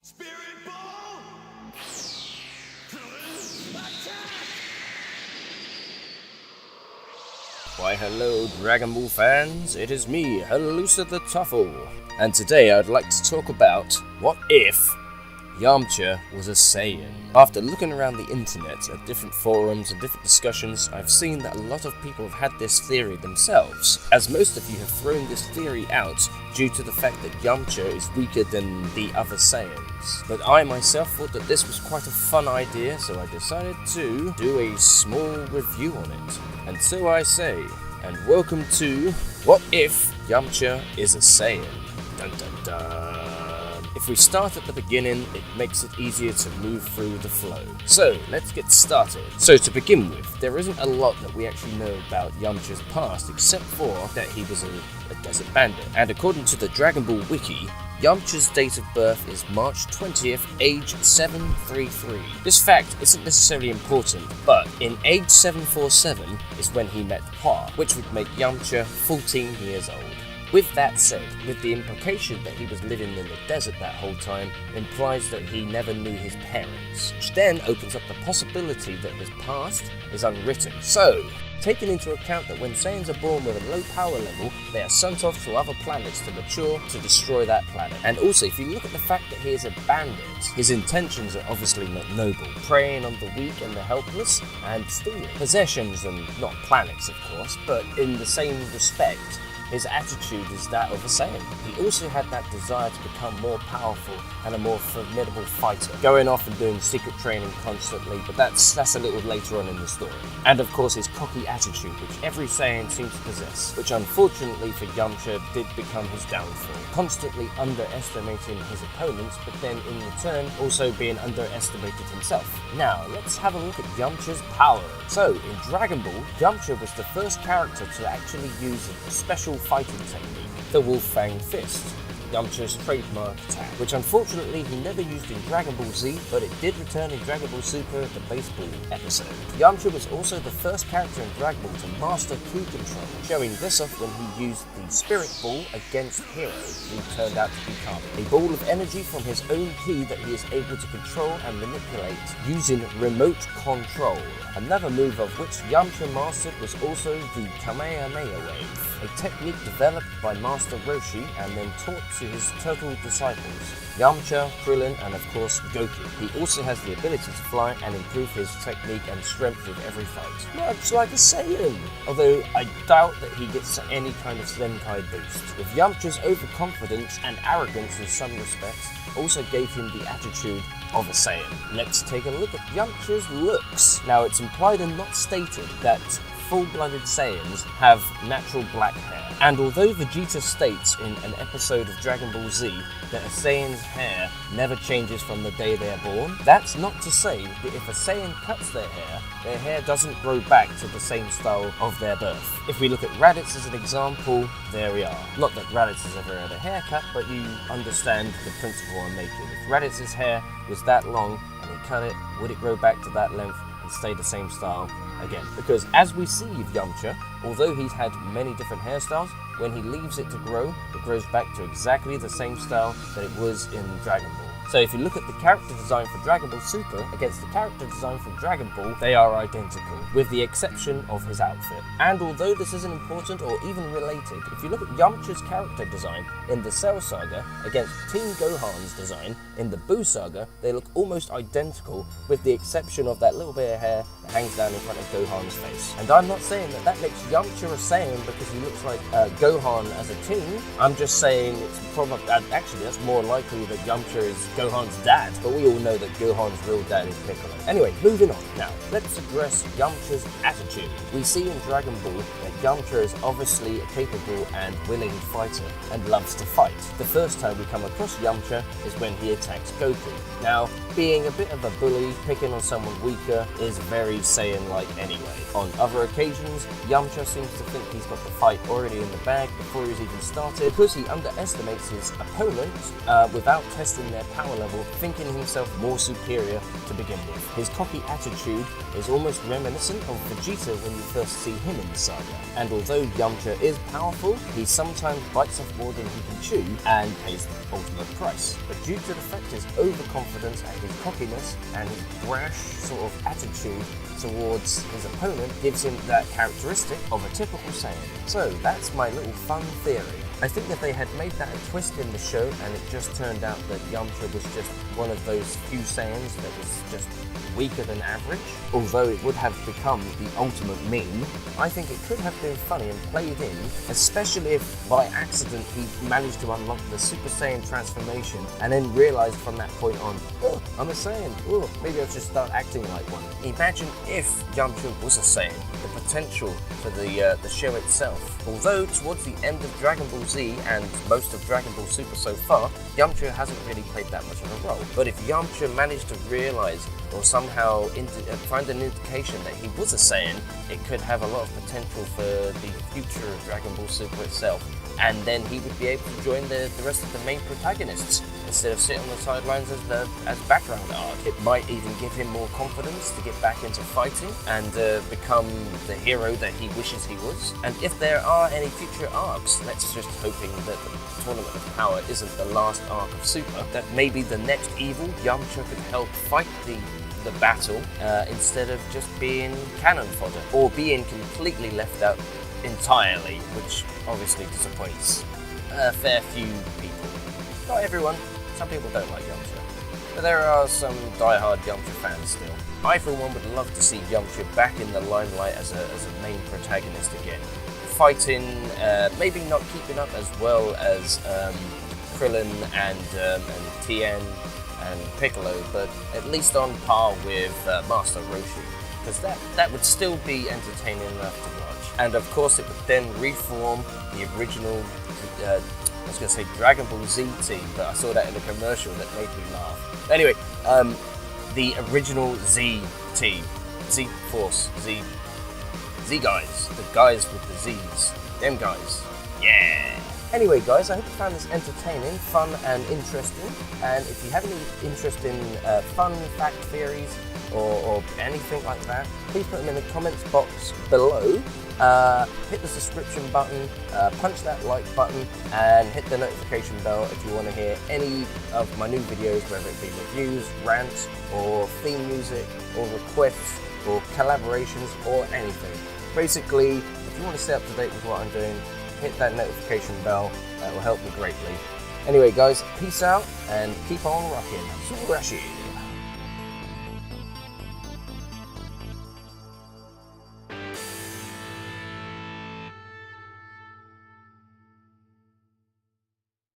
Spirit Ball! Attack! Why hello Dragon Ball fans, it is me, Halusa the Tuffle, and today I'd like to talk about what if Yamcha was a Saiyan. After looking around the internet at different forums and different discussions, I've seen that a lot of people have had this theory themselves, as most of you have thrown this theory out due to the fact that Yamcha is weaker than the other Saiyans. But I myself thought that this was quite a fun idea, so I decided to do a small review on it. And so I say, and welcome to What If Yamcha is a Saiyan? Dun dun dun. If we start at the beginning, it makes it easier to move through the flow. So, let's get started. So to begin with, there isn't a lot that we actually know about Yamcha's past, except for that he was a desert bandit. And according to the Dragon Ball Wiki, Yamcha's date of birth is March 20th, age 733. This fact isn't necessarily important, but in age 747 is when he met Pa, which would make Yamcha 14 years old. With that said, with the implication that he was living in the desert that whole time implies that he never knew his parents, which then opens up the possibility that his past is unwritten. So, taking into account that when Saiyans are born with a low power level, they are sent off to other planets to mature to destroy that planet. And also, if you look at the fact that he is a bandit, his intentions are obviously not noble, preying on the weak and the helpless, and stealing possessions and not planets, of course, but in the same respect, his attitude is that of a Saiyan. He also had that desire to become more powerful and a more formidable fighter, going off and doing secret training constantly, but that's a little later on in the story. And of course his cocky attitude, which every Saiyan seems to possess, which unfortunately for Yamcha did become his downfall, constantly underestimating his opponents, but then in return also being underestimated himself. Now, let's have a look at Yamcha's power. So, in Dragon Ball, Yamcha was the first character to actually use a special fighting technique, the Wolf Fang Fist, Yamcha's trademark attack, which unfortunately he never used in Dragon Ball Z, but it did return in Dragon Ball Super, the baseball episode. Yamcha was also the first character in Dragon Ball to master Ki control, showing this off when he used the Spirit Ball against Hero, who turned out to be Kami, a ball of energy from his own Ki that he is able to control and manipulate using remote control. Another move of which Yamcha mastered was also the Kamehameha Wave, a technique developed by Master Roshi and then taught to his turtle disciples, Yamcha, Krillin, and of course Goku. He also has the ability to fly and improve his technique and strength with every fight, much like a Saiyan, although I doubt that he gets any kind of Zenkai boost. With Yamcha's overconfidence and arrogance in some respects also gave him the attitude of a Saiyan. Let's take a look at Yamcha's looks. Now, it's implied and not stated that full-blooded Saiyans have natural black hair. And although Vegeta states in an episode of Dragon Ball Z that a Saiyan's hair never changes from the day they are born, that's not to say that if a Saiyan cuts their hair doesn't grow back to the same style of their birth. If we look at Raditz as an example, there we are. Not that Raditz has ever had a haircut, but you understand the principle I'm making. If Raditz's hair was that long and he cut it, would it grow back to that length and stay the same style again? Because as we see with Yamcha, although he's had many different hairstyles, when he leaves it to grow, it grows back to exactly the same style that it was in Dragon Ball. So if you look at the character design for Dragon Ball Super against the character design for Dragon Ball, they are identical, with the exception of his outfit. And although this isn't important or even related, if you look at Yamcha's character design in the Cell Saga against Team Gohan's design in the Buu Saga, they look almost identical, with the exception of that little bit of hair that hangs down in front of Gohan's face. And I'm not saying that that makes Yamcha a Saiyan because he looks like Gohan as a teen. I'm just saying it's probably, actually that's more likely that Yamcha is Gohan's dad, but we all know that Gohan's real dad is Piccolo. Anyway, moving on. Now, let's address Yamcha's attitude. We see in Dragon Ball that Yamcha is obviously a capable and willing fighter and loves to fight. The first time we come across Yamcha is when he attacks Goku. Now, being a bit of a bully, picking on someone weaker, is very Saiyan-like anyway. On other occasions, Yamcha seems to think he's got the fight already in the bag before he's even started, because he underestimates his opponent without testing their power power level, thinking himself more superior to begin with. His cocky attitude is almost reminiscent of Vegeta when you first see him in the saga. And although Yamcha is powerful, he sometimes bites off more than he can chew and pays the ultimate price. But due to the fact his overconfidence and his cockiness and his brash sort of attitude towards his opponent gives him that characteristic of a typical Saiyan. So that's my little fun theory. I think if they had made that a twist in the show and it just turned out that Yamcha was just one of those few Saiyans that was just weaker than average, although it would have become the ultimate meme, I think it could have been funny and played in, especially if by accident he managed to unlock the Super Saiyan transformation and then realized from that point on, oh, I'm a Saiyan, oh, maybe I'll just start acting like one. Imagine if Yamcha was a Saiyan, the potential for the show itself. Although towards the end of Dragon Ball Z and most of Dragon Ball Super so far, Yamcha hasn't really played that much of a role. But if Yamcha managed to realize or somehow find an indication that he was a Saiyan, it could have a lot of potential for the future of Dragon Ball Super itself. And then he would be able to join the rest of the main protagonists instead of sitting on the sidelines as background art. It might even give him more confidence to get back into fighting and become the hero that he wishes he was. And if there are any future arcs, let's just hoping that the Tournament of Power isn't the last arc of Super, that maybe the next evil, Yamcha, could help fight the battle instead of just being cannon fodder or being completely left out entirely, which obviously disappoints a fair few people. Not everyone, some people don't like Yamcha, but there are some die-hard Yamcha fans still. I for one would love to see Yamcha back in the limelight as a main protagonist again, fighting, maybe not keeping up as well as Krillin and Tien and Piccolo, but at least on par with Master Roshi, because that would still be entertaining enough to watch. And of course it would then reform the original, I was going to say Dragon Ball Z team, but I saw that in a commercial that made me laugh. Anyway, the original Z team, Z Force, Z guys, the guys with the Z's, them guys, yeah! Anyway guys, I hope you found this entertaining, fun and interesting, and if you have any interest in fun fact theories or anything like that, please put them in the comments box below. Hit the subscription button, punch that like button, and hit the notification bell if you want to hear any of my new videos, whether it be reviews, rants, or theme music, or requests, or collaborations, or anything. Basically, if you want to stay up to date with what I'm doing, hit that notification bell, that will help me greatly. Anyway guys, peace out, and keep on rocking. Super Rashi.